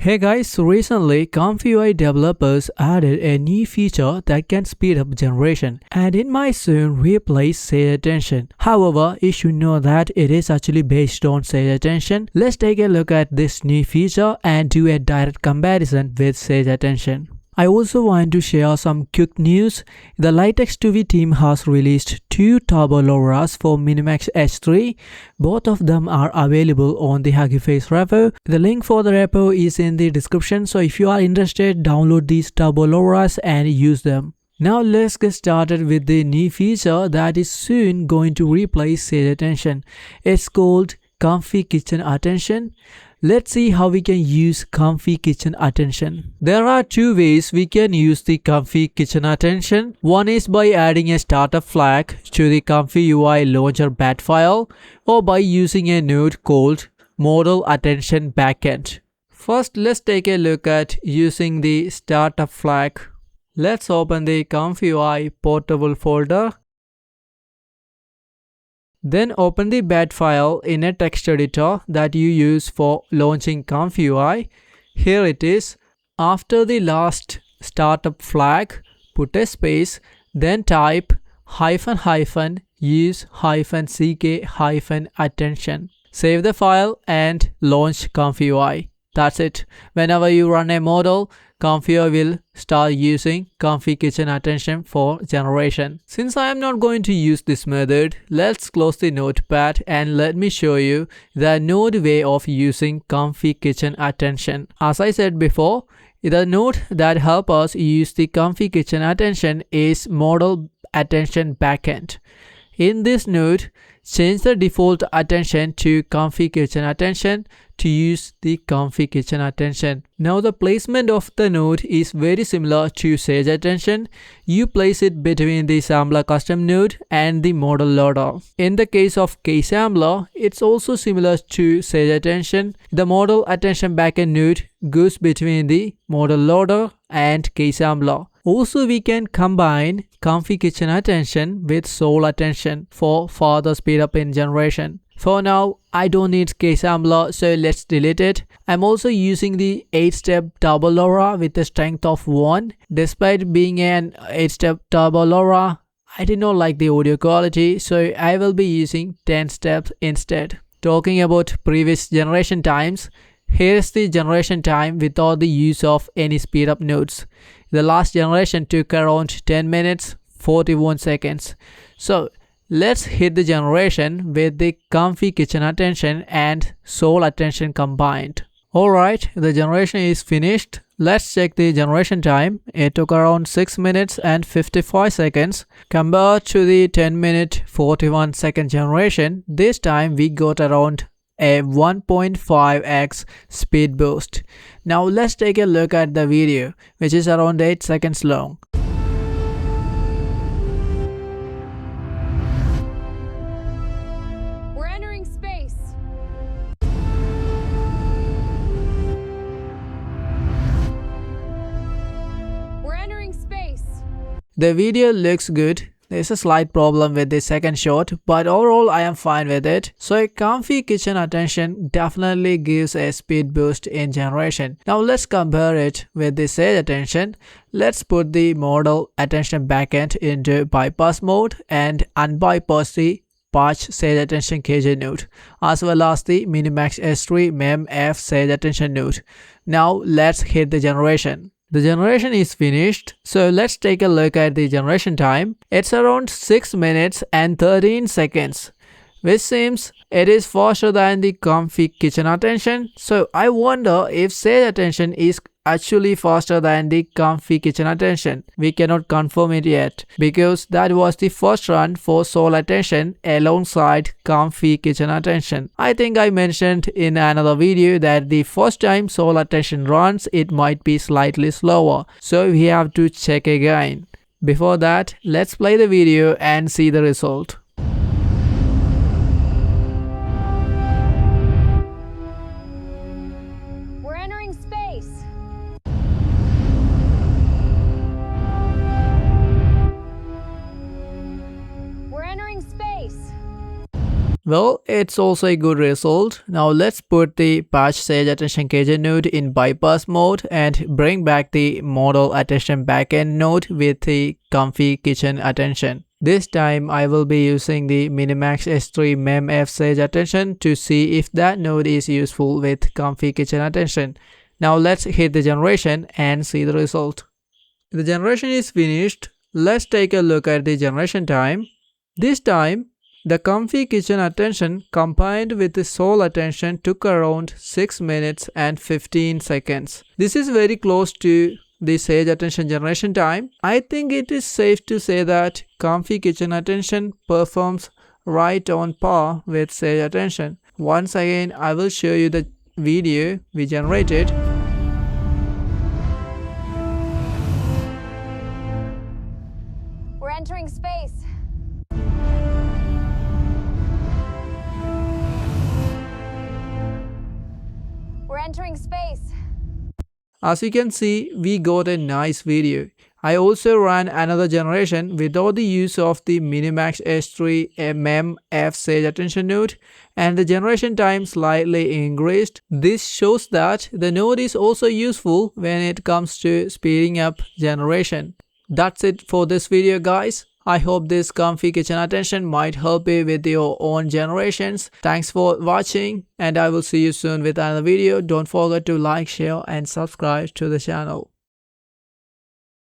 Hey guys, so recently ComfyUI developers added a new feature that can speed up generation and it might soon replace sage attention. However, you should know that it is actually based on sage attention. Let's take a look at this new feature and do a direct comparison with sage attention. I also want to share some quick news. The LightX2V team has released two turbo Loras for Minimax H3. Both of them are available on the Hugging Face repo. The link for the repo is in the description, so if you are interested, download these turbo Loras and use them. Now let's get started with the new feature that is soon going to replace sage attention. It's called Comfy Kitchen Attention. Let's see how we can use Comfy Kitchen Attention. There are two ways we can use the Comfy Kitchen Attention. One is by adding a startup flag to the ComfyUI launcher bat file or by using a node called Model Attention Backend. First, let's take a look at using the startup flag. Let's open the ComfyUI portable folder. Then open the bat file in a text editor that you use for launching ComfyUI. Here it is. After the last startup flag, put a space, then type use ck attention. Save the file and launch ComfyUI. That's it. Whenever you run a model, ComfyUI will start using Comfy Kitchen Attention for generation. Since I am not going to use this method, let's close the notepad and let me show you the node way of using Comfy Kitchen Attention. As I said before, the node that helps us use the Comfy Kitchen Attention is Model Attention Backend. In this node, change the default attention to Comfy Kitchen Attention to use the Comfy Kitchen Attention. Now the placement of the node is very similar to Sage Attention. You place it between the Sampler custom node and the model loader. In the case of KSampler, it's also similar to Sage Attention. The Model Attention Backend node goes between the model loader and KSampler. Also, we can combine Comfy Kitchen Attention with Soul Attention for further speed up in generation. For now, I don't need KSampler, so let's delete it. I'm also using the 8-step turbo Lora with a strength of 1. Despite being an 8-step turbo Lora, I did not like the audio quality, so I will be using 10 steps instead. Talking about previous generation times, here's the generation time without the use of any speed up nodes. The last generation took around 10 minutes 41 seconds. So let's hit the generation with the Comfy Kitchen Attention and Soul Attention combined. Alright, the generation is finished. Let's check the generation time. It took around 6 minutes and 55 seconds. Compared to the 10 minute 41 second generation, this time we got around a 1.5x speed boost. Now let's take a look at the video, which is around 8 seconds long. We're entering space. We're entering space. The video looks good. There's a slight problem with the second shot, but overall I am fine with it. So a Comfy Kitchen Attention definitely gives a speed boost in generation. Now let's compare it with the Sage Attention. Let's put the Model Attention Backend into bypass mode and unbypass the Patch Sage Attention KJ node, as well as the Minimax S3 MEMF Sage Attention node. Now let's hit the generation. The generation is finished, so let's take a look at the generation time. It's around 6 minutes and 13 seconds, which seems it is faster than the Comfy Kitchen Attention. So I wonder if Sage Attention is actually faster than the Comfy Kitchen Attention. We cannot confirm it yet because that was the first run for Soul Attention alongside Comfy Kitchen Attention. I think I mentioned in another video that the first time Soul Attention runs, it might be slightly slower, so we have to check again. Before that, let's play the video and see the result. We're entering space. We're entering space. Well, it's also a good result. Now let's put the patch Sage Attention Kitchen node in bypass mode and bring back the model attention backend node with the Comfy Kitchen Attention. This time I will be using the Minimax S3 MEMF Sage Attention to see if that node is useful with Comfy Kitchen Attention. Now let's hit the generation and see the result. The generation is finished. Let's take a look at the generation time. This time, the Comfy Kitchen Attention combined with the Soul Attention took around 6 minutes and 15 seconds. This is very close to the Sage Attention generation time. I think it is safe to say that Comfy Kitchen Attention performs right on par with Sage Attention. Once again, I will show you the video we generated. We're entering space. We're entering space. As you can see, we got a nice video. I also ran another generation without the use of the Minimax S3 MEMF Sage Attention node, and the generation time slightly increased. This shows that the node is also useful when it comes to speeding up generation. That's it for this video, guys. I hope this Comfy Kitchen Attention might help you with your own generations. Thanks for watching, and I will see you soon with another video. Don't forget to like, share and subscribe to the channel.